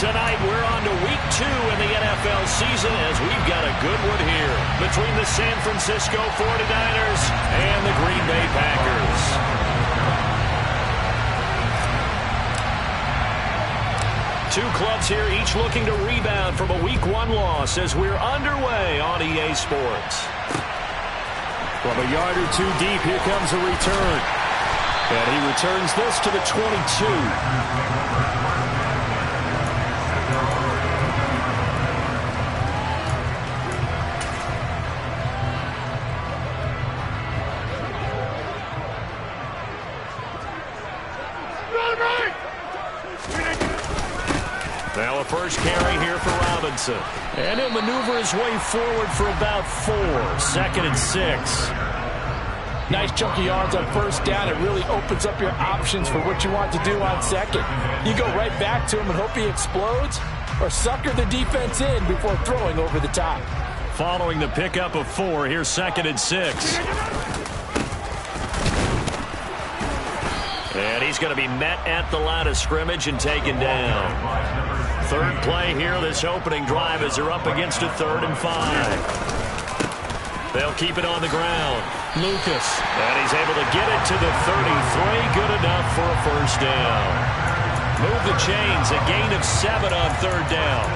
Tonight, we're on to week 2 in the NFL season as we've got a good one here between the San Francisco 49ers and the Green Bay Packers. Two clubs here, each looking to rebound from a Week 1 loss as we're underway on EA Sports. From a yard or two deep, here comes a return. And he returns this to the 22. Now a first carry here for Robinson. And he'll maneuver his way forward for about 4. 2nd and 6. Nice chunky yards on first down. It really opens up your options for what you want to do on second. You go right back to him and hope he explodes, or sucker the defense in before throwing over the top. Following the pickup of 4, here's 2nd and 6. And he's going to be met at the line of scrimmage and taken down. Third play here, this opening drive, as they're up against a 3rd and 5. They'll keep it on the ground. Lucas, and he's able to get it to the 33. Good enough for a first down. Move the chains, a gain of 7 on 3rd down.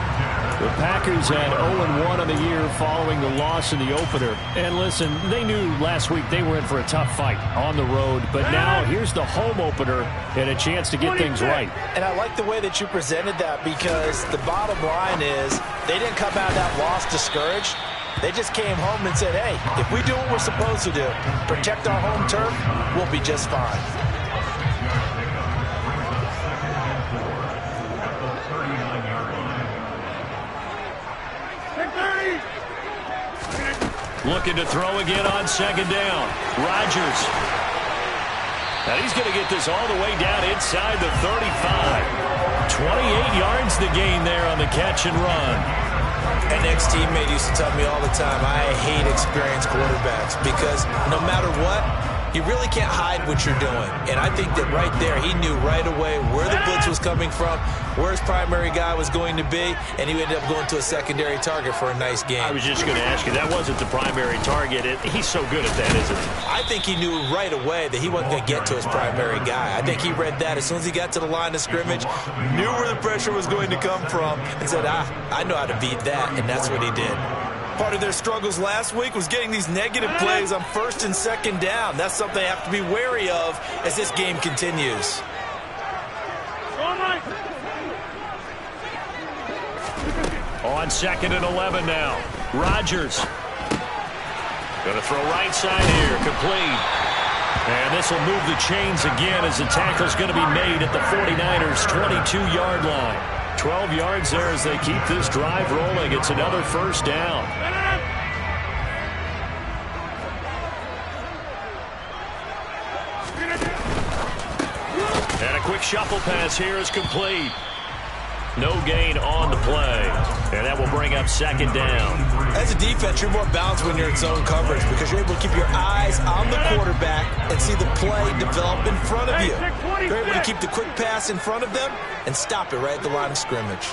The Packers had 0-1 on the year following the loss in the opener. And listen, they knew last week they were in for a tough fight on the road. But now here's the home opener and a chance to get things right. And I like the way that you presented that, because the bottom line is they didn't come out of that loss discouraged. They just came home and said, hey, if we do what we're supposed to do, protect our home turf, we'll be just fine. Looking to throw again on 2nd down. Rodgers. And he's going to get this all the way down inside the 35. 28 yards the gain there on the catch and run. An ex-teammate used to tell me all the time, I hate experienced quarterbacks, because no matter what, you really can't hide what you're doing. And I think that right there, he knew right away where the blitz was coming from, where his primary guy was going to be, and he ended up going to a secondary target for a nice game. I was just going to ask you, that wasn't the primary target. He's so good at that, isn't he? I think he knew right away that he wasn't going to get to his primary guy. I think he read that as soon as he got to the line of scrimmage, knew where the pressure was going to come from, and said, I know how to beat that, and that's what he did. Part of their struggles last week was getting these negative plays on 1st and 2nd down. That's something they have to be wary of as this game continues. On 2nd and 11 now. Rodgers. Going to throw right side here. Complete. And this will move the chains again as the tackle's going to be made at the 49ers' 22-yard line. 12 yards there as they keep this drive rolling. It's another first down. And a quick shuffle pass here is complete. No gain on the play. And that will bring up 2nd down. As a defense, you're more balanced when you're in zone coverage, because you're able to keep your eyes on the quarterback and see the play develop in front of you. You're able to keep the quick pass in front of them and stop it right at the line of scrimmage.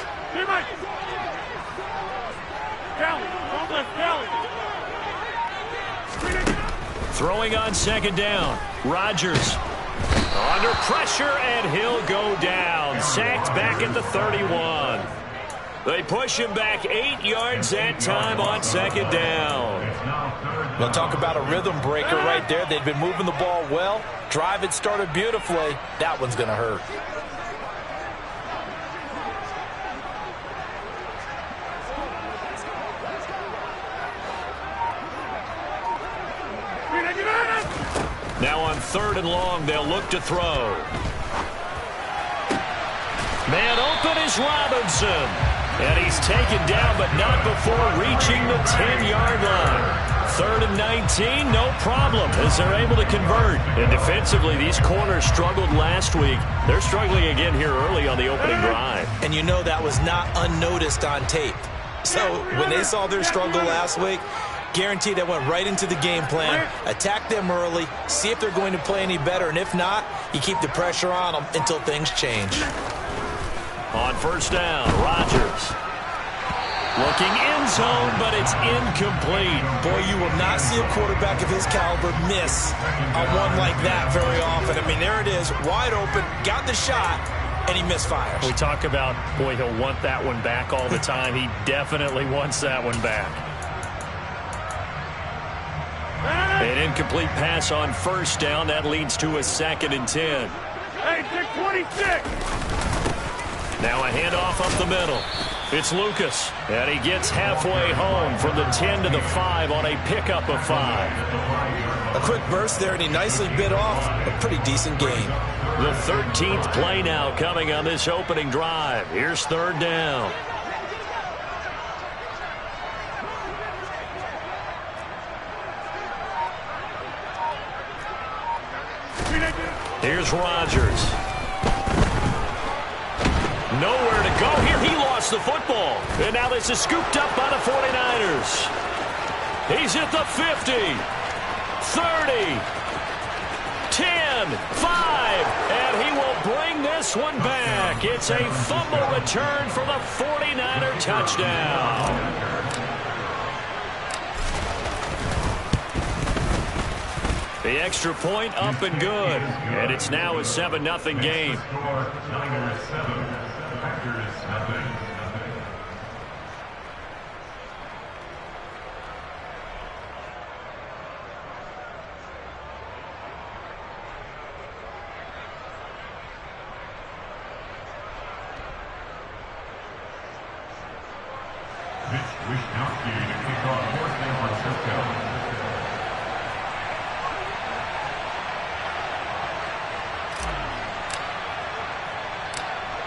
Throwing on 2nd down. Rodgers. Under pressure, and he'll go down. Sacked back at the 31. They push him back 8 yards that time on 2nd down. We'll talk about a rhythm breaker right there. They've been moving the ball well. Drive had started beautifully. That one's going to hurt. Now on 3rd and long, they'll look to throw. Man open is Robinson. And he's taken down, but not before reaching the 10-yard line. 3rd and 19, no problem, as they're able to convert. And defensively, these corners struggled last week. They're struggling again here early on the opening drive. And you know that was not unnoticed on tape. So when they saw their struggle last week, guaranteed they went right into the game plan, attack them early, see if they're going to play any better, and if not, you keep the pressure on them until things change. On first down, Rodgers. Looking end zone, but it's incomplete. Boy, you will not see a quarterback of his caliber miss on one like that very often. I mean, there it is, wide open, got the shot, and he misfires. We talk about, boy, he'll want that one back all the time. He definitely wants that one back. An incomplete pass on first down. That leads to a 2nd and 10. Hey, 626. Now a handoff up the middle. It's Lucas, and he gets halfway home from the 10 to the 5 on a pickup of 5. A quick burst there, and he nicely bit off a pretty decent gain. The 13th play now coming on this opening drive. Here's 3rd down. Here's Rodgers. Nowhere to go here. He lost the football. And now this is scooped up by the 49ers. He's at the 50, 30, 10, 5, and he will bring this one back. It's a fumble return for the 49er touchdown. The extra point up and good. And it's now a 7-0 game.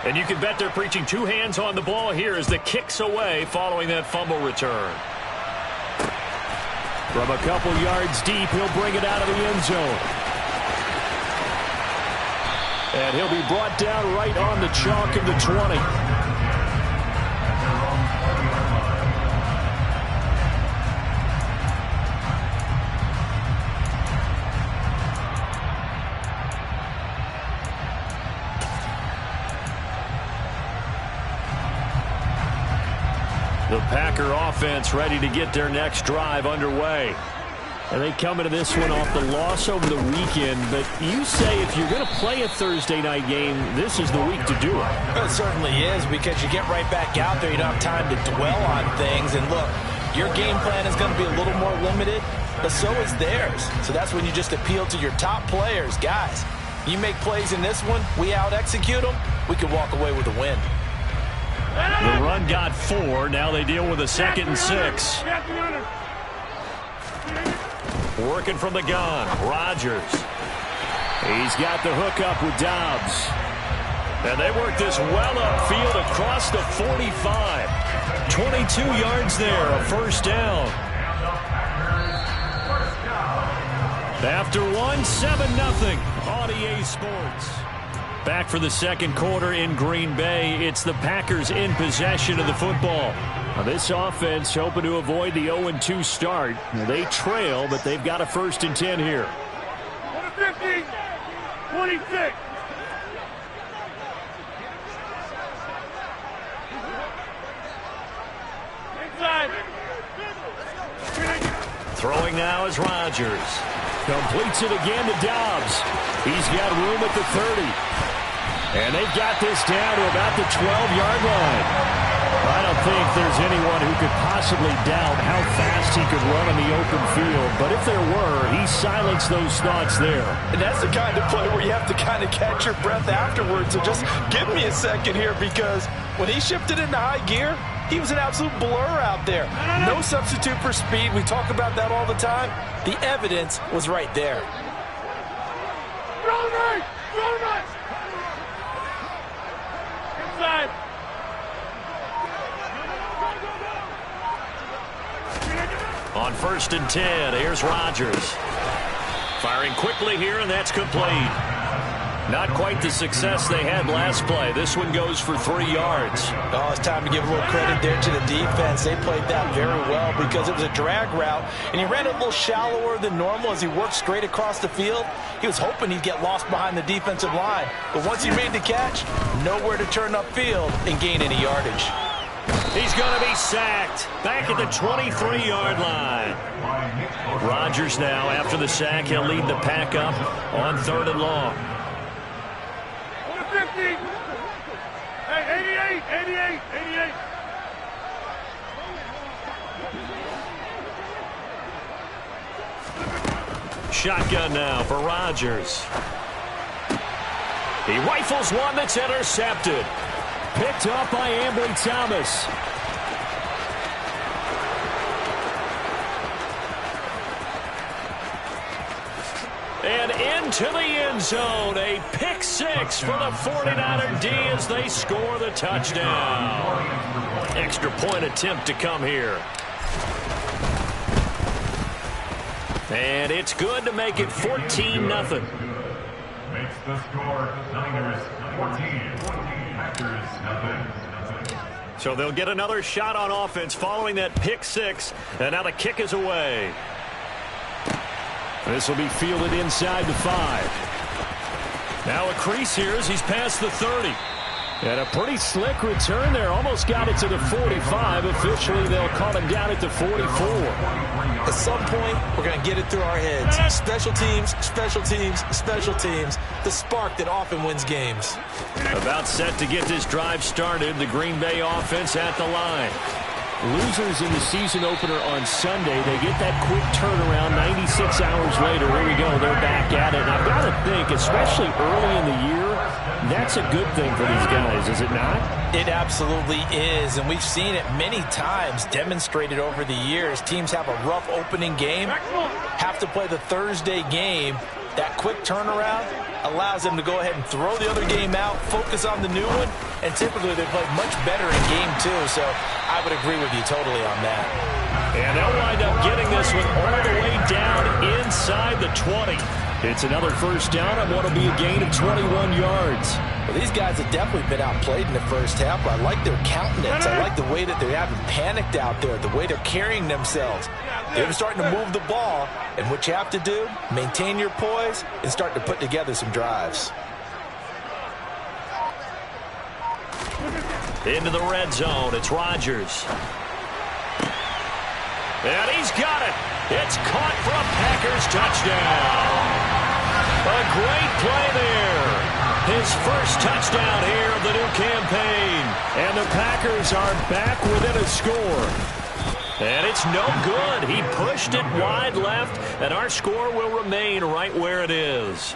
And you can bet they're preaching 2 hands on the ball here as the kick's away following that fumble return. From a couple yards deep, he'll bring it out of the end zone. And he'll be brought down right on the chalk of the 20. The Packer offense ready to get their next drive underway. And they come into this one off the loss over the weekend. But you say if you're going to play a Thursday night game, this is the week to do it. It certainly is, because you get right back out there. You don't have time to dwell on things. And look, your game plan is going to be a little more limited, but so is theirs. So that's when you just appeal to your top players. Guys, you make plays in this one, we out-execute them, we can walk away with a win. The run got 4. Now they deal with a 2nd and 6. Working from the gun, Rodgers. He's got the hookup with Dobbs. And they work this well upfield across the 45. 22 yards there, a first down. After 1, 7-0 on EA Sports. Back for the second quarter in Green Bay. It's the Packers in possession of the football. Now this offense hoping to avoid the 0-2 start. They trail, but they've got a 1st and 10 here. 15, 26. Inside. Throwing now is Rodgers. Completes it again to Dobbs. He's got room at the 30. And they've got this down to about the 12-yard line. I don't think there's anyone who could possibly doubt how fast he could run on the open field. But if there were, he silenced those thoughts there. And that's the kind of play where you have to kind of catch your breath afterwards. So just give me a second here, because when he shifted into high gear, he was an absolute blur out there. No substitute for speed. We talk about that all the time. The evidence was right there. Throw right! Throw right! Inside. On 1st and 10, here's Rodgers. Firing quickly here, and that's complete. Not quite the success they had last play. This one goes for 3 yards. Oh, it's time to give a little credit there to the defense. They played that very well because it was a drag route, and he ran it a little shallower than normal as he worked straight across the field. He was hoping he'd get lost behind the defensive line, but once he made the catch, nowhere to turn upfield and gain any yardage. He's going to be sacked back at the 23-yard line. Rodgers now, after the sack, he'll lead the pack up on 3rd and long. 50. Hey, 88. Shotgun now for Rodgers. He rifles one that's intercepted. Picked up by Ambry Thomas. And into the end zone. A pick 6 for the 49er D as they score the touchdown. Extra point attempt to come here. And it's good to make it 14-0. Makes the score Niners 14, Packers nothing. So they'll get another shot on offense following that pick 6. And now the kick is away. This will be fielded inside the 5. Now a crease here as he's past the 30. And a pretty slick return there. Almost got it to the 45. Officially, they'll call him down at the 44. At some point, we're going to get it through our heads. Special teams, special teams, special teams. The spark that often wins games. About set to get this drive started. The Green Bay offense at the line. Losers in the season opener on Sunday, they get that quick turnaround 96 hours later. Here we go. They're back at it. And I've got to think, especially early in the year, that's a good thing for these guys, is it not? It absolutely is, and we've seen it many times demonstrated over the years. Teams have a rough opening game, have to play the Thursday game. That quick turnaround allows them to go ahead and throw the other game out, focus on the new one, and typically they play much better in game 2, so I would agree with you totally on that. And they'll wind up getting this one all the way down inside the 20. It's another first down on what will be a gain of 21 yards. Well, these guys have definitely been outplayed in the first half, but I like their countenance. I like the way that they haven't panicked out there, the way they're carrying themselves. They're starting to move the ball, and what you have to do, maintain your poise and start to put together some drives. Into the red zone, it's Rodgers. And he's got it. It's caught for a Packers touchdown. A great play there. His first touchdown here of the new campaign. And the Packers are back within a score. And it's no good. He pushed it wide left, and our score will remain right where it is.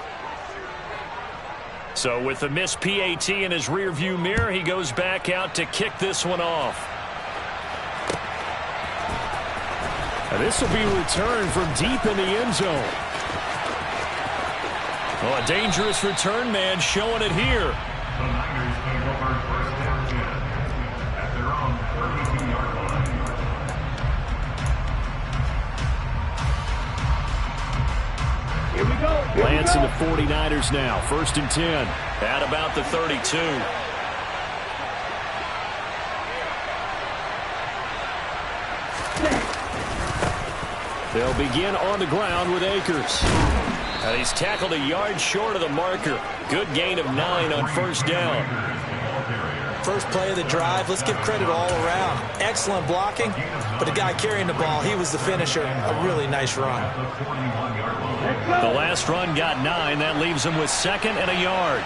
So with the missed PAT in his rearview mirror, he goes back out to kick this one off. And this will be returned from deep in the end zone. Oh, a dangerous return man showing it here. The Niners take over first down again at their own 32-yard line. Here we go. Lance and the 49ers now. 1st and 10 at about the 32. They'll begin on the ground with Akers. And he's tackled a yard short of the marker. Good gain of 9 on first down. First play of the drive, let's give credit all around. Excellent blocking, but the guy carrying the ball, he was the finisher. A really nice run. The last run got 9. That leaves him with 2nd and a yard.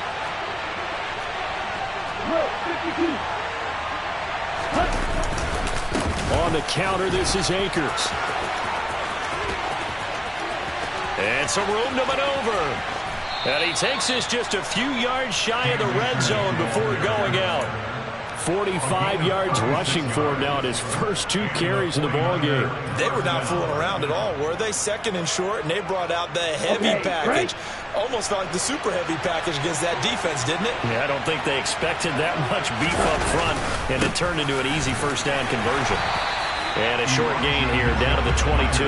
On the counter, this is Akers. And some room to maneuver. And he takes this just a few yards shy of the red zone before going out. 45 yards rushing for him now at his first 2 carries in the ballgame. They were not fooling around at all, were they? 2nd and short, and they brought out the heavy package. Almost felt like the super heavy package against that defense, didn't it? Yeah, I don't think they expected that much beef up front, and it turned into an easy first down conversion. And a short gain here down to the 22.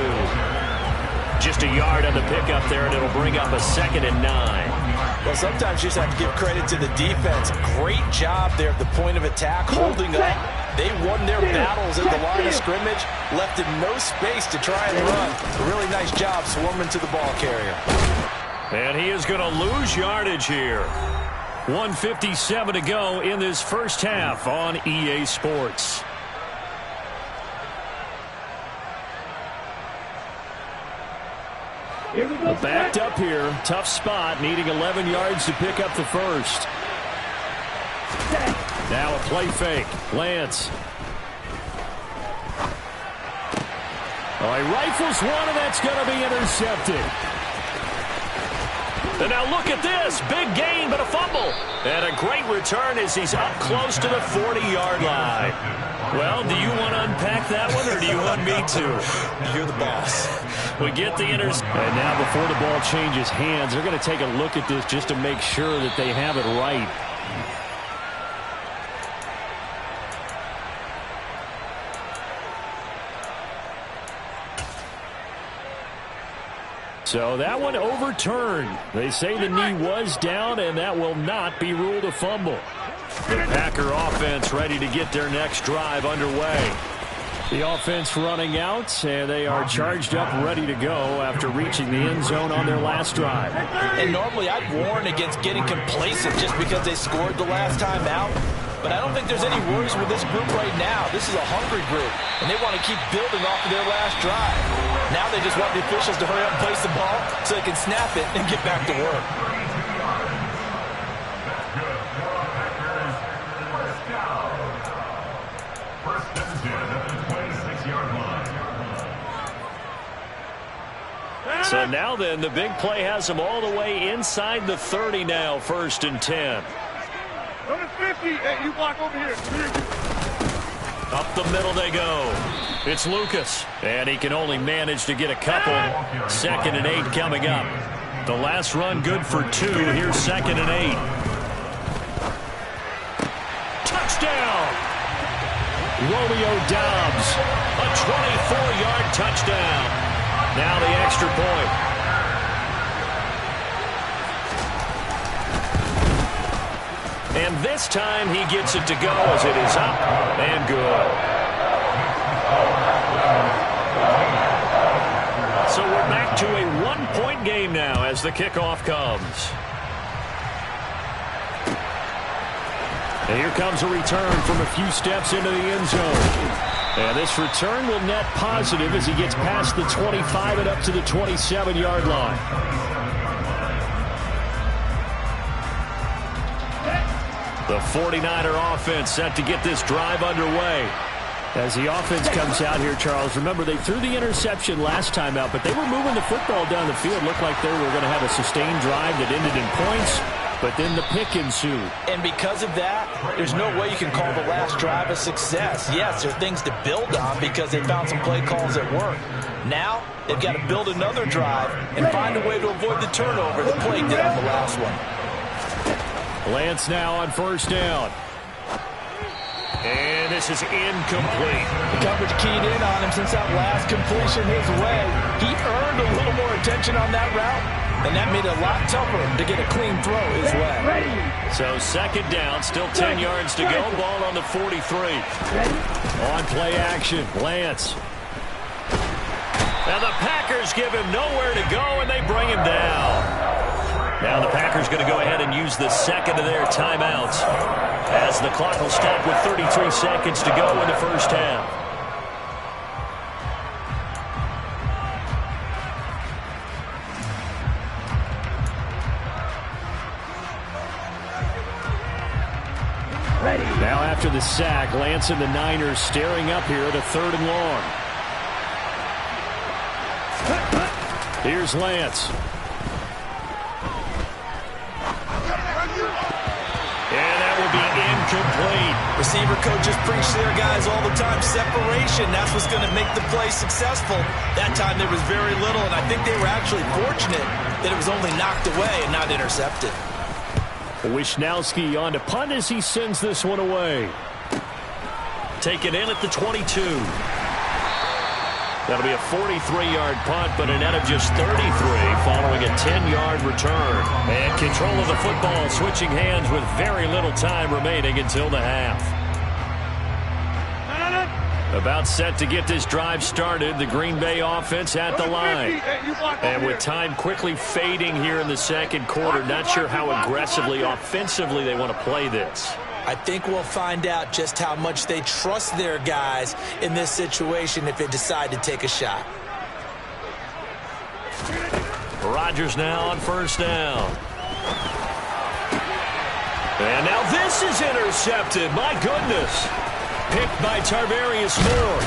Just a yard on the pickup there, and it'll bring up a 2nd and 9. Well, sometimes you just have to give credit to the defense. Great job there at the point of attack, holding up. They won their battles at the line of scrimmage, left in no space to try and run. A really nice job swarming to the ball carrier. And he is going to lose yardage here. 1:57 to go in this first half on EA Sports. Backed up here. Tough spot. Needing 11 yards to pick up the first. Now a play fake. Lance. Oh, he rifles one, and that's going to be intercepted. And now look at this. Big gain, but a fumble. And a great return as he's up close to the 40-yard line. Well, do you want to unpack that one, or do you want me to? You're the boss. We get the interception. And now before the ball changes hands, they're going to take a look at this just to make sure that they have it right. So that one overturned. They say the knee was down, and that will not be ruled a fumble. The Packer offense ready to get their next drive underway. The offense running out, and they are charged up, ready to go after reaching the end zone on their last drive. And normally I'd warn against getting complacent just because they scored the last time out. But I don't think there's any worries with this group right now. This is a hungry group, and they want to keep building off of their last drive. Now they just want the officials to hurry up and place the ball so they can snap it and get back to work. So now then, the big play has them all the way inside the 30 now, 1st and 10. Number 50. Hey, you block over here. Up the middle they go. It's Lucas. And he can only manage to get a couple. 2nd and 8 coming up. The last run good for 2. Here's 2nd and 8. Touchdown! Romeo Doubs. A 24-yard touchdown. Now the extra point. And this time he gets it to go as it is up and good. So we're back to a 1-point game now as the kickoff comes. And here comes a return from a few steps into the end zone. And this return will net positive as he gets past the 25 and up to the 27-yard line. The 49er offense set to get this drive underway. As the offense comes out here, Charles, remember they threw the interception last time out, but they were moving the football down the field. Looked like they were going to have a sustained drive that ended in points. But then the pick ensued. And because of that, there's no way you can call the last drive a success. Yes, there are things to build on because they found some play calls that work. Now, they've got to build another drive and find a way to avoid the turnover that plagued them on the last one. Lance now on 1st down. And this is incomplete. The coverage keyed in on him since that last completion his way. He earned a little more attention on that route. And that made it a lot tougher to get a clean throw his way. So 2nd down, still 10 yards to go. Ball on the 43. On play action, Lance. Now the Packers give him nowhere to go, and they bring him down. Now the Packers going to go ahead and use the 2nd of their timeouts as the clock will stop with 33 seconds to go in the first half. Now after the sack, Lance and the Niners staring up here at a 3rd and long. Here's Lance. And that will be incomplete. Receiver coaches preach to their guys all the time. Separation, that's what's going to make the play successful. That time there was very little, and I think they were actually fortunate that it was only knocked away and not intercepted. Wishnowski on to punt as he sends this one away. Take it in at the 22. That'll be a 43-yard punt, but a net of just 33 following a 10-yard return. And control of the football switching hands with very little time remaining until the half. About set to get this drive started, the Green Bay offense at the line. And with time quickly fading here in the second quarter, not sure how aggressively, offensively they want to play this. I think we'll find out just how much they trust their guys in this situation if they decide to take a shot. Rodgers now on first down. And now this is intercepted. My goodness. Picked by Tarvarius Moore.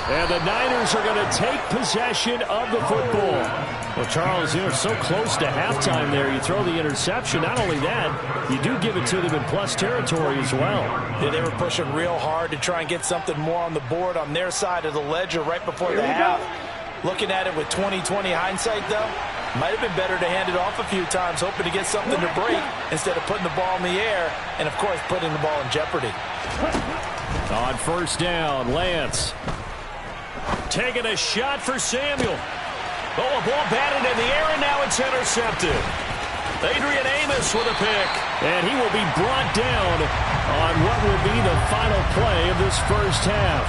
And the Niners are going to take possession of the football. Well, Charles, you're so close to halftime there. You throw the interception. Not only that, you do give it to them in plus territory as well. Yeah, they were pushing real hard to try and get something more on the board on their side of the ledger right before the half. Looking at it with 20/20 hindsight, though, might have been better to hand it off a few times, hoping to get something to break instead of putting the ball in the air and, of course, putting the ball in jeopardy. On first down, Lance. Taking a shot for Samuel. Oh, a ball batted in the air, and now it's intercepted. Adrian Amos with a pick. And he will be brought down on what will be the final play of this first half.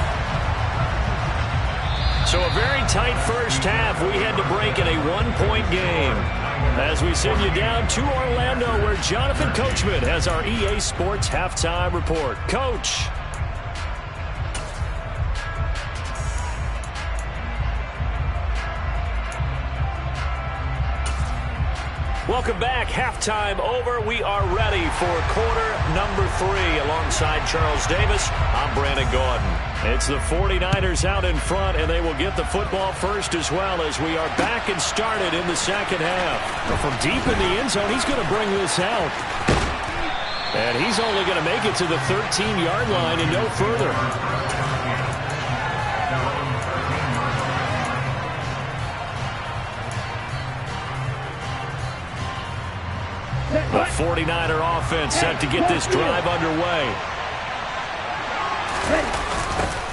So a very tight first half. We had to break in a one-point game. As we send you down to Orlando, where Jonathan Coachman has our EA Sports halftime report. Coach. Welcome back. Halftime over. We are ready for quarter number 3. Alongside Charles Davis, I'm Brandon Gordon. It's the 49ers out in front, and they will get the football first as well as we are back and started in the second half. Well, from deep in the end zone, he's going to bring this out. And he's only going to make it to the 13-yard line and no further. The 49er offense set to get this drive underway.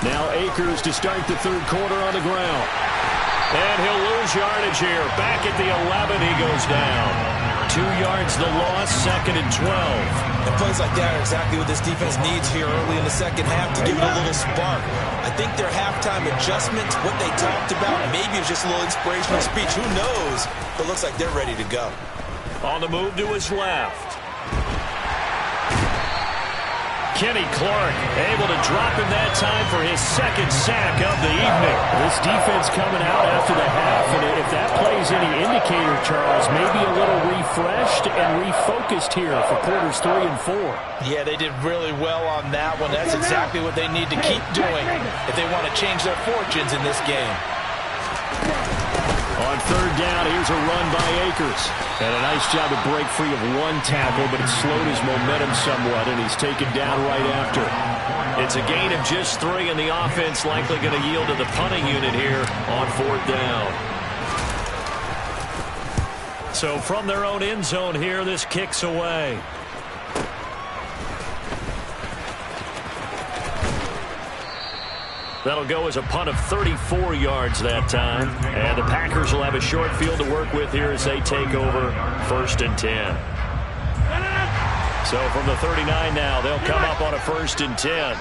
Now Akers to start the third quarter on the ground. And he'll lose yardage here. Back at the 11, he goes down. 2 yards the loss, 2nd and 12. And plays like that are exactly what this defense needs here early in the second half to give it a little spark. I think their halftime adjustment, what they talked about, maybe it was just a little inspirational speech. Who knows? But it looks like they're ready to go. On the move to his left. Kenny Clark able to drop him that time for his second sack of the evening. This defense coming out after the half, and if that plays any indicator, Charles, maybe a little refreshed and refocused here for quarters 3 and 4. Yeah, they did really well on that one. That's exactly what they need to keep doing if they want to change their fortunes in this game. On third down, here's a run by Akers. And a nice job to break free of one tackle, but it slowed his momentum somewhat, and he's taken down right after. It's a gain of just 3, and the offense likely going to yield to the punting unit here on 4th down. So from their own end zone here, this kicks away. That'll go as a punt of 34 yards that time. And the Packers will have a short field to work with here as they take over 1st and 10. So from the 39 now, they'll come up on a 1st and 10.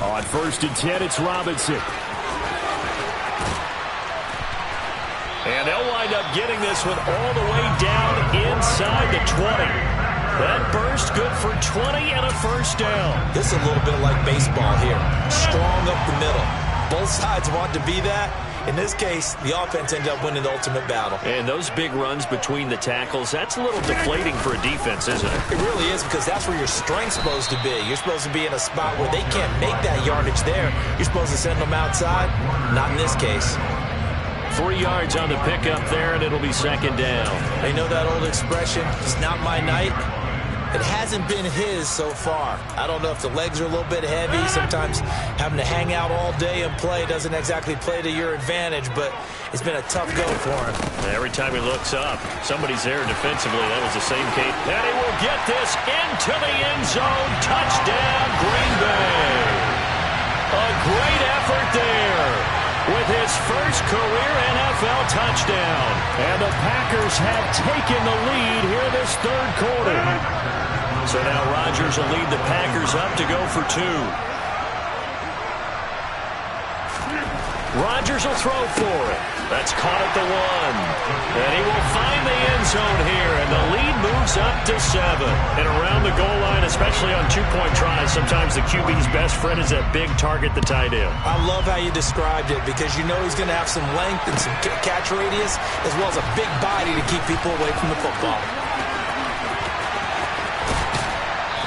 On 1st and 10, it's Robinson. And they'll wind up getting this one all the way down inside the 20. That burst good for 20 and a 1st down. This is a little bit like baseball here. Strong up the middle. Both sides want to be that. In this case, the offense ended up winning the ultimate battle. And those big runs between the tackles, that's a little deflating for a defense, isn't it? It really is, because that's where your strength's supposed to be. You're supposed to be in a spot where they can't make that yardage there. You're supposed to send them outside. Not in this case. 3 yards on the pickup there, and it'll be 2nd down. They know that old expression, it's not my night. It hasn't been his so far. I don't know if the legs are a little bit heavy. Sometimes having to hang out all day and play doesn't exactly play to your advantage, but it's been a tough go for him. Every time he looks up, somebody's there defensively. That was the same case. And he will get this into the end zone. Touchdown, Green Bay. A great effort there with his first career NFL touchdown. And the Packers have taken the lead here this third quarter. So now Rodgers will lead the Packers up to go for 2. Rodgers will throw for it. That's caught at the 1. And he will find the end zone here, and the lead moves up to 7. And around the goal line, especially on two-point tries, sometimes the QB's best friend is that big target, the tight end. I love how you described it, because you know he's going to have some length and some catch radius, as well as a big body to keep people away from the football.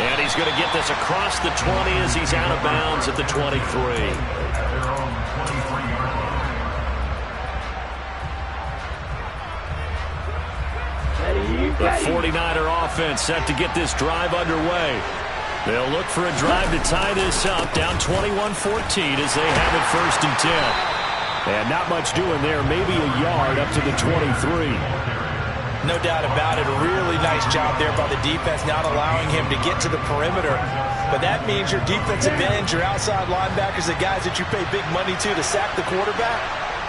And he's going to get this across the 20 as he's out of bounds at the 23. The 49er offense set to get this drive underway. They'll look for a drive to tie this up, down 21-14 as they have it 1st and 10. And not much doing there, maybe a yard up to the 23. No doubt about it. A really nice job there by the defense, not allowing him to get to the perimeter. But that means your defensive ends, your outside linebackers, the guys that you pay big money to sack the quarterback,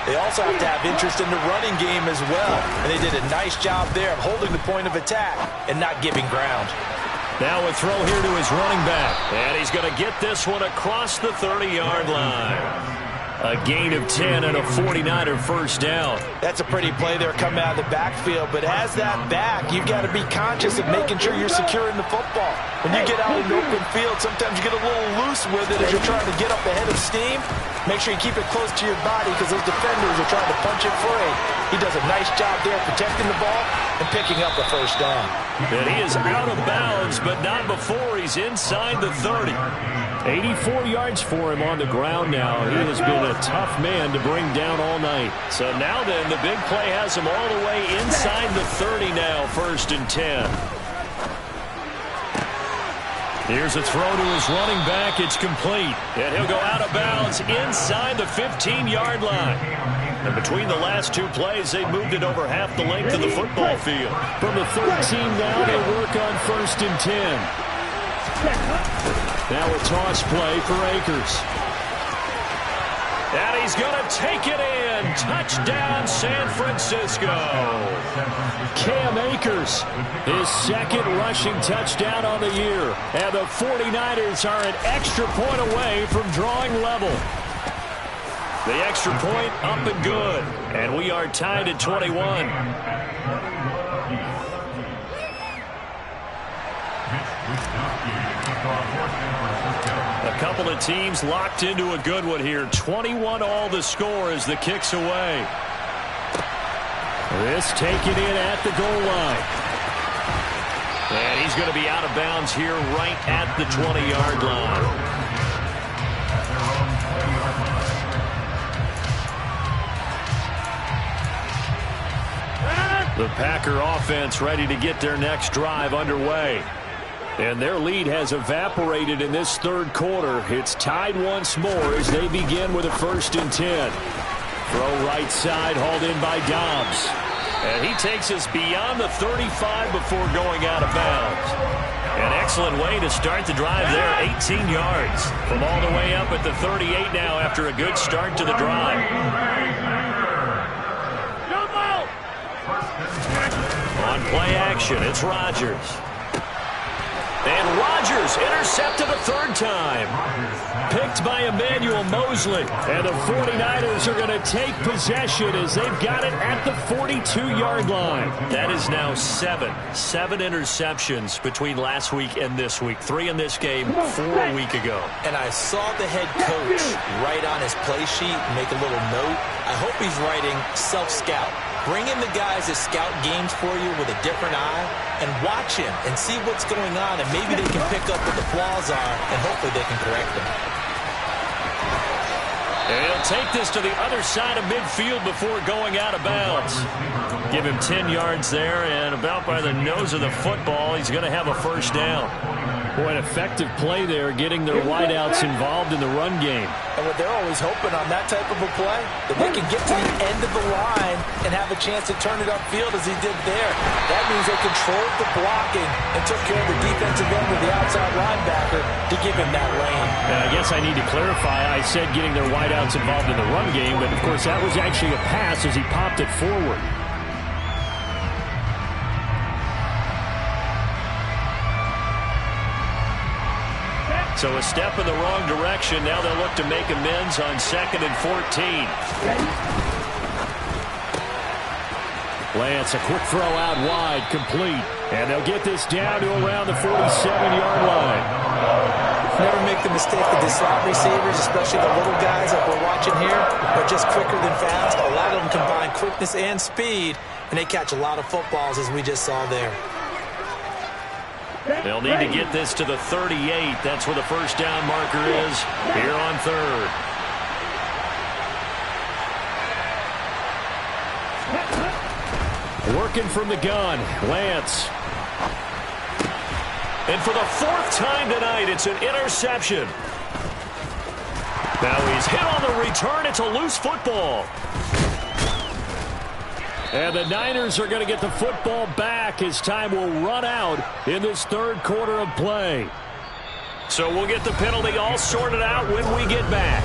they also have to have interest in the running game as well. And they did a nice job there of holding the point of attack and not giving ground. Now a throw here to his running back. And he's going to get this one across the 30-yard line. A gain of 10 and a 49er first down. That's a pretty play there coming out of the backfield. But as that back, you've got to be conscious of making sure you're securing the football. When you get out in the open field, sometimes you get a little loose with it as you're trying to get up ahead of steam. Make sure you keep it close to your body because those defenders are trying to punch it free. He does a nice job there protecting the ball and picking up a first down. And he is out of bounds, but not before he's inside the 30. 84 yards for him on the ground now. He has been a tough man to bring down all night. So now then, the big play has him all the way inside the 30 now, 1st and 10. Here's a throw to his running back. It's complete. And he'll go out of bounds inside the 15-yard line. And between the last two plays, they moved it over half the length of the football field. From the 13 now, they work on 1st and 10. Now a toss play for Akers. And he's going to take it in. Touchdown, San Francisco. Cam Akers, his second rushing touchdown on the year. And the 49ers are an extra point away from drawing level. The extra point up and good. And we are tied at 21. A couple of teams locked into a good one here. 21 all the score as the kick's away. This taken in at the goal line. And he's going to be out of bounds here right at the 20-yard line. The Packer offense ready to get their next drive underway. And their lead has evaporated in this third quarter. It's tied once more as they begin with a 1st and 10. Throw right side, hauled in by Dobbs. And he takes us beyond the 35 before going out of bounds. An excellent way to start the drive there, 18 yards. From all the way up at the 38 now after a good start to the drive. On play action, it's Rodgers. And Rodgers intercepted a third time. Picked by Emmanuel Mosley. And the 49ers are going to take possession as they've got it at the 42-yard line. That is now 7 interceptions between last week and this week. 3 in this game, 4 a week ago. And I saw the head coach write on his play sheet, make a little note. I hope he's writing self-scout. Bring in the guys that scout games for you with a different eye and watch him and see what's going on, and maybe they can pick up what the flaws are, and hopefully they can correct them. And he'll take this to the other side of midfield before going out of bounds. Give him 10 yards there, and about by the nose of the football, he's going to have a first down. Boy, an effective play there, getting their wideouts involved in the run game. And what they're always hoping on that type of a play, that they can get to the end of the line and have a chance to turn it upfield as he did there. That means they controlled the blocking and took care of the defensive end with the outside linebacker to give him that lane. And I guess I need to clarify, I said getting their wideouts involved in the run game, but of course that was actually a pass as he popped it forward. So a step in the wrong direction. Now they'll look to make amends on 2nd and 14. Lance, a quick throw out wide, complete. And they'll get this down to around the 47-yard line. Never make the mistake that the slot receivers, especially the little guys that we're watching here, are just quicker than fast. A lot of them combine quickness and speed, and they catch a lot of footballs, as we just saw there. They'll need to get this to the 38. That's where the first down marker is here on 3rd. Working from the gun, Lance. And for the 4th time tonight, it's an interception. Now he's hit on the return. It's a loose football. And the Niners are going to get the football back as time will run out in this 3rd quarter of play. So we'll get the penalty all sorted out when we get back.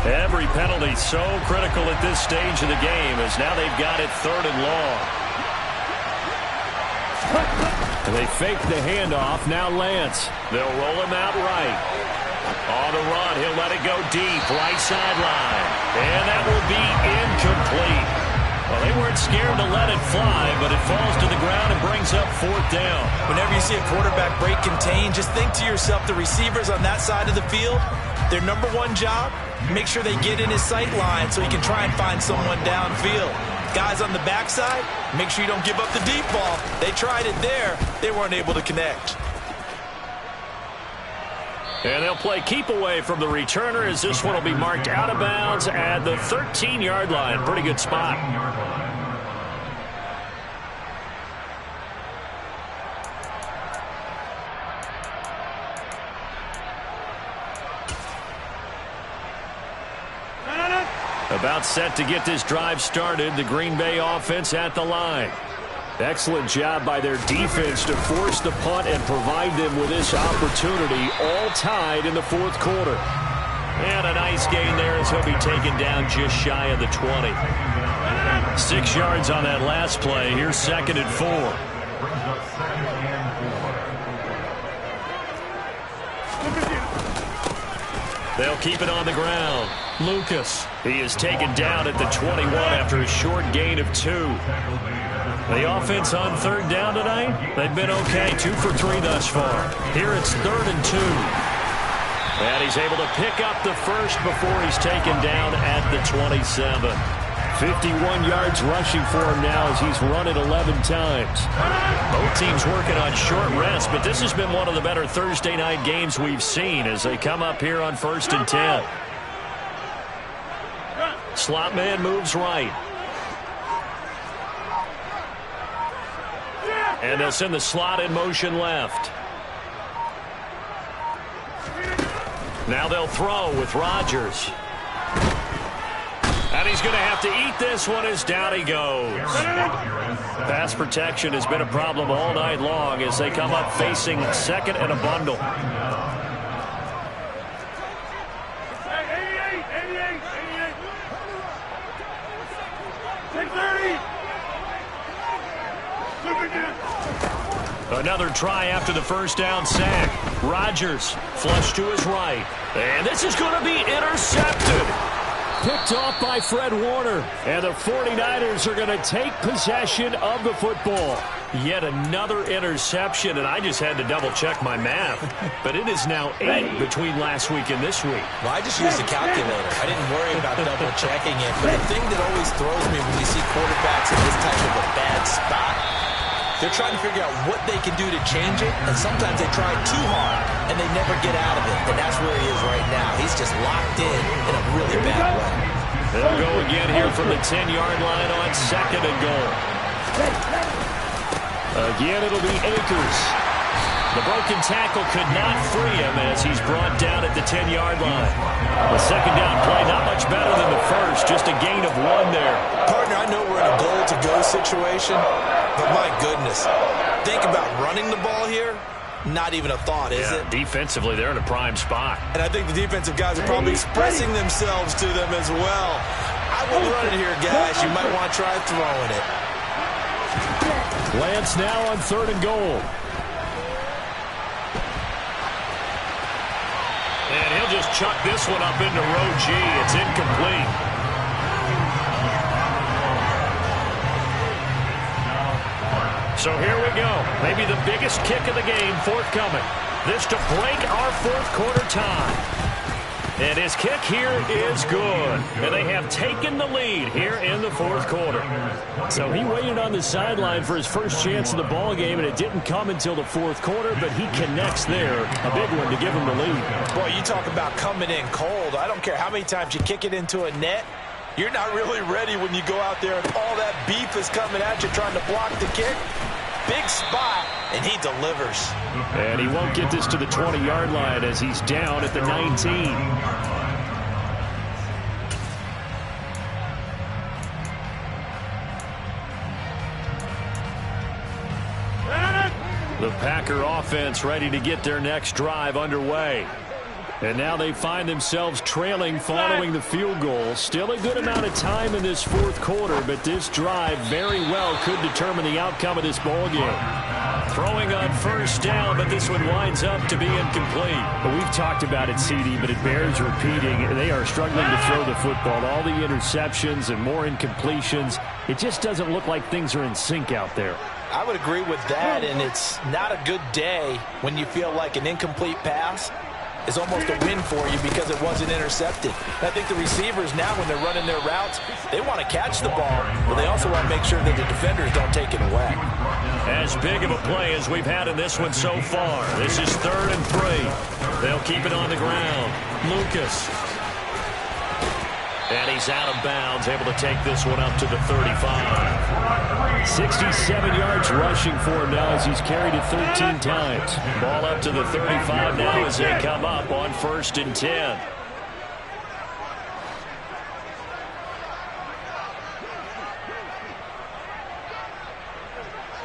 Every penalty so critical at this stage of the game, as now they've got it 3rd and long. And they fake the handoff. Now Lance. They'll roll him out right. On the run, he'll let it go deep, right sideline. And that will be incomplete. Well, they weren't scared to let it fly, but it falls to the ground and brings up 4th down. Whenever you see a quarterback break contain, just think to yourself, the receivers on that side of the field, their number one job, make sure they get in his sight line so he can try and find someone downfield. Guys on the backside, make sure you don't give up the deep ball. They tried it there. They weren't able to connect. And they'll play keep away from the returner as this one will be marked out of bounds at the 13-yard line. Pretty good spot. About set to get this drive started. The Green Bay offense at the line. Excellent job by their defense to force the punt and provide them with this opportunity, all tied in the 4th quarter. And a nice gain there as he'll be taken down just shy of the 20. 6 yards on that last play. Here's 2nd and 4. They'll keep it on the ground. Lucas, he is taken down at the 21 after a short gain of 2. The offense on 3rd down tonight, they've been okay, 2 for 3 thus far. Here it's 3rd and 2. And he's able to pick up the first before he's taken down at the 27. 51 yards rushing for him now as he's run it 11 times. Both teams working on short rest, but this has been one of the better Thursday night games we've seen as they come up here on 1st and 10. Slot man moves right. And they'll send the slot in motion left. Now they'll throw with Rodgers. And he's going to have to eat this one as down he goes. Pass protection has been a problem all night long as they come up facing 2nd and a bundle. Another try after the first down sack. Rodgers flush to his right. And this is going to be intercepted. Picked off by Fred Warner. And the 49ers are going to take possession of the football. Yet another interception, and I just had to double-check my math. But it is now 8 between last week and this week. Well, I just used a calculator. I didn't worry about double-checking it. But the thing that always throws me when we see quarterbacks in this type of a bad spot, They're trying to figure out what they can do to change it, and sometimes they try too hard, and they never get out of it. And that's where he is right now. He's just locked in a really bad way. They'll go again here from the 10-yard line on 2nd and goal. Again, it'll be Akers. The broken tackle could not free him as he's brought down at the 10-yard line. The second down play, not much better than the first, just a gain of 1 there. Partner, I know we're in a goal-to-go situation, but my goodness, think about running the ball here. Not even a thought, is it? Defensively, they're in a prime spot. And I think the defensive guys are probably expressing themselves to them as well. I wouldn't run it here, guys. You might want to try throwing it. Lance now on 3rd and goal. And he'll just chuck this one up into row G. It's incomplete. So here we go. Maybe the biggest kick of the game forthcoming. This to break our 4th quarter tie. And his kick here is good. And they have taken the lead here in the 4th quarter. So he waited on the sideline for his first chance of the ball game, and it didn't come until the 4th quarter, but he connects there. A big one to give him the lead. Boy, you talk about coming in cold. I don't care how many times you kick it into a net. You're not really ready when you go out there and all that beef is coming at you trying to block the kick. Big spot, and he delivers. And he won't get this to the 20-yard line as he's down at the 19. The Packer offense ready to get their next drive underway. And now they find themselves trailing following the field goal. Still a good amount of time in this 4th quarter, but this drive very well could determine the outcome of this ball game. Throwing on 1st down, but this one winds up to be incomplete. But we've talked about it, CD, but it bears repeating. They are struggling to throw the football. All the interceptions and more incompletions. It just doesn't look like things are in sync out there. I would agree with that, and it's not a good day when you feel like an incomplete pass is almost a win for you because it wasn't intercepted. And I think the receivers now, when they're running their routes, they want to catch the ball, but they also want to make sure that the defenders don't take it away. As big of a play as we've had in this one so far. This is 3rd and 3. They'll keep it on the ground. Lucas. And he's out of bounds, able to take this one up to the 35. 67 yards rushing for him now as he's carried it 13 times. Ball up to the 35 now as they come up on 1st and 10.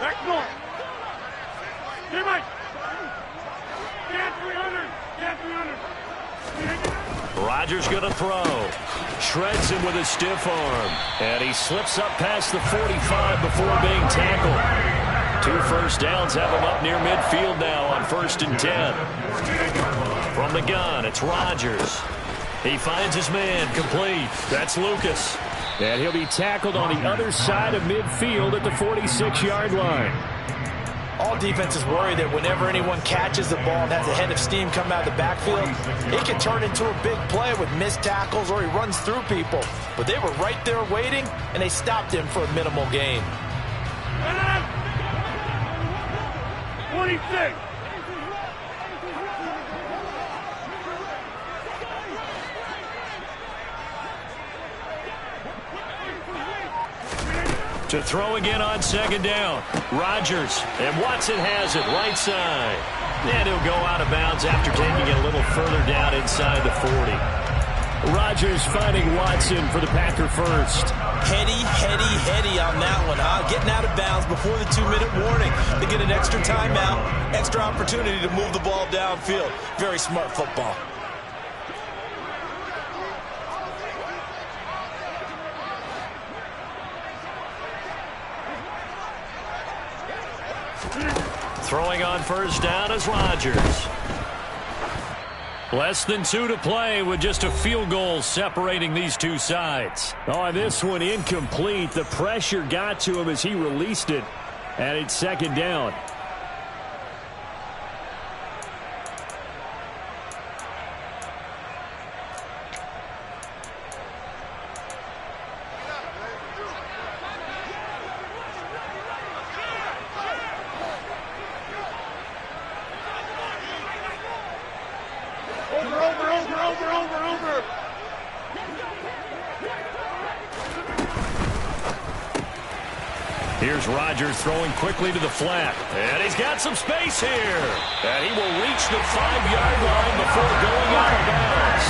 Excellent. Teammate. Get 300. Get 300. Rodgers going to throw. Shreds him with a stiff arm. And he slips up past the 45 before being tackled. 2 first downs have him up near midfield now on 1st and 10. From the gun, it's Rodgers. He finds his man complete. That's Lucas. And he'll be tackled on the other side of midfield at the 46-yard line. All defenses worry that whenever anyone catches the ball and has a head of steam come out of the backfield, it can turn into a big play with missed tackles or he runs through people. But they were right there waiting, and they stopped him for a minimal gain. 26. To throw again on 2nd down. Rodgers, and Watson has it right side. And he'll go out of bounds after taking it a little further down inside the 40. Rodgers finding Watson for the Packer first. Heady on that one, huh? Getting out of bounds before the 2-minute warning. They get an extra timeout, extra opportunity to move the ball downfield. Very smart football. Throwing on 1st down is Rodgers. Less than 2 to play with just a field goal separating these two sides. On this one, incomplete. The pressure got to him as he released it, and it's 2nd down. Over. Here's Rodgers throwing quickly to the flat. And he's got some space here. And he will reach the 5-yard line before going out of bounds.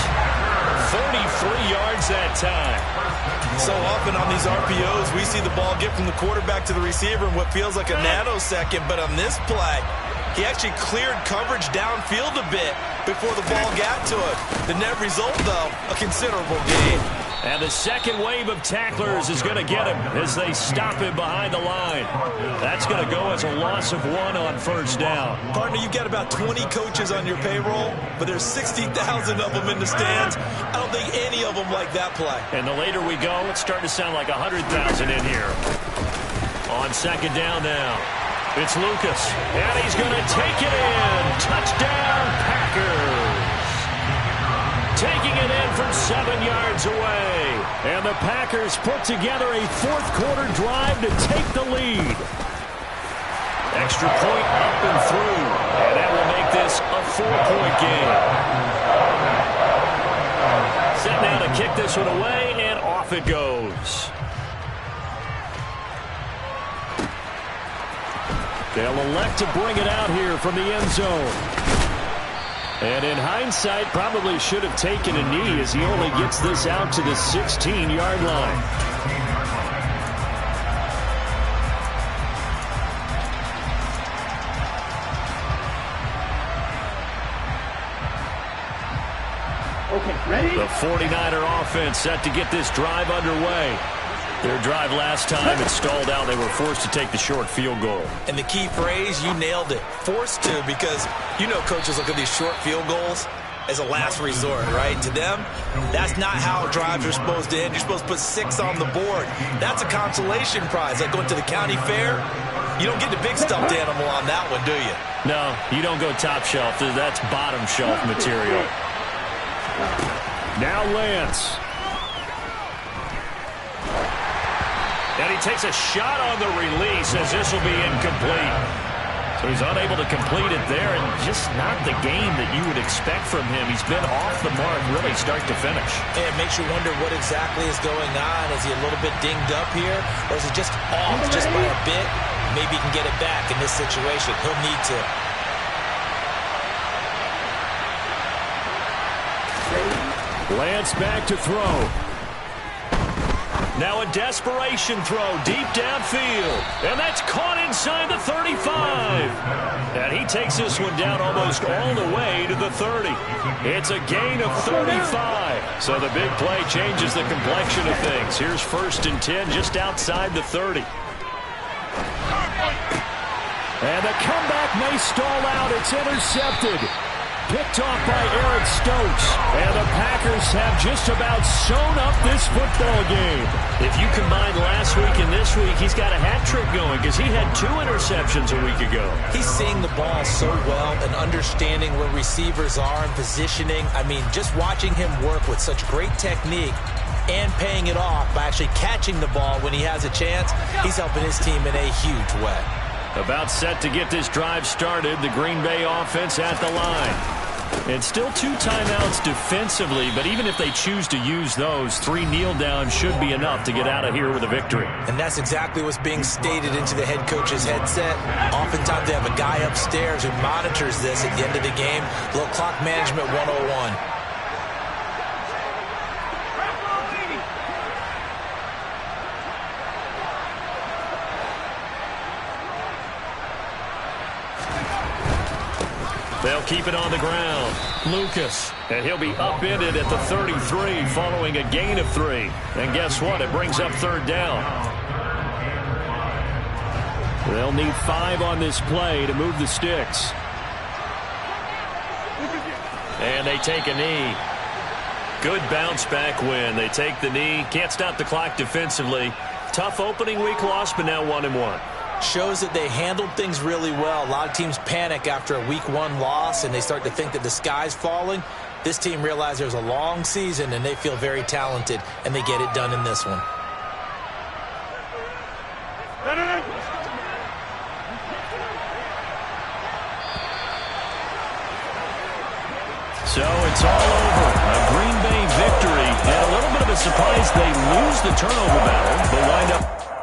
33 yards that time. So often on these RPOs, we see the ball get from the quarterback to the receiver in what feels like a nanosecond. But on this play, he actually cleared coverage downfield a bit before the ball got to him. The net result, though, a considerable gain. And the second wave of tacklers is going to get him as they stop him behind the line. That's going to go as a loss of 1 on first down. Partner, you've got about 20 coaches on your payroll, but there's 60,000 of them in the stands. I don't think any of them like that play. And the later we go, it's starting to sound like 100,000 in here. On second down now, it's Lucas. And he's going to take it in. Touchdown, Packers. Taking it in from 7 yards away. And the Packers put together a fourth-quarter drive to take the lead. Extra point up and through. And that will make this a 4-point game. Set now to kick this one away, and off it goes. They'll elect to bring it out here from the end zone. And in hindsight, probably should have taken a knee as he only gets this out to the 16-yard line. Okay, ready? The 49er offense set to get this drive underway. Their drive last time, it stalled out. They were forced to take the short field goal. And the key phrase, you nailed it, forced to, because you know coaches look at these short field goals as a last resort, right? To them, that's not how drives are supposed to end. You're supposed to put 6 on the board. That's a consolation prize. Like going to the county fair, you don't get the big stuffed animal on that one, do you? No, you don't go top shelf. That's bottom shelf material. Now Lance. And he takes a shot on the release as this will be incomplete. So he's unable to complete it there, and just not the game that you would expect from him. He's been off the mark really start to finish. And it makes you wonder what exactly is going on. Is he a little bit dinged up here, or is it just off just by a bit? Maybe he can get it back in this situation. He'll need to. Lance back to throw. Now a desperation throw deep downfield. And that's caught inside the 35. And he takes this one down almost all the way to the 30. It's a gain of 35. So the big play changes the complexion of things. Here's 1st and 10 just outside the 30. And the comeback may stall out. It's intercepted. Picked off by Eric Stokes. And the Packers have just about sewn up this football game. If you combine last week and this week, he's got a hat trick going because he had 2 interceptions a week ago. He's seeing the ball so well and understanding where receivers are and positioning. I mean, just watching him work with such great technique and paying it off by actually catching the ball when he has a chance, he's helping his team in a huge way. About set to get this drive started, the Green Bay offense at the line. And still 2 timeouts defensively, but even if they choose to use those, 3 kneel downs should be enough to get out of here with a victory. And that's exactly what's being stated into the head coach's headset. Oftentimes they have a guy upstairs who monitors this at the end of the game. A little clock management 101. They'll keep it on the ground. Lucas, and he'll be upended at the 33 following a gain of 3. And guess what? It brings up 3rd down. They'll need 5 on this play to move the sticks. And they take a knee. Good bounce back win. They take the knee. Can't stop the clock defensively. Tough opening week loss, but now 1-1. Shows that they handled things really well. A lot of teams panic after a week 1 loss, and they start to think that the sky's falling. This team realized there's a long season, and they feel very talented, and they get it done in this one. So it's all over. A surprised they lose the turnover battle, but wind up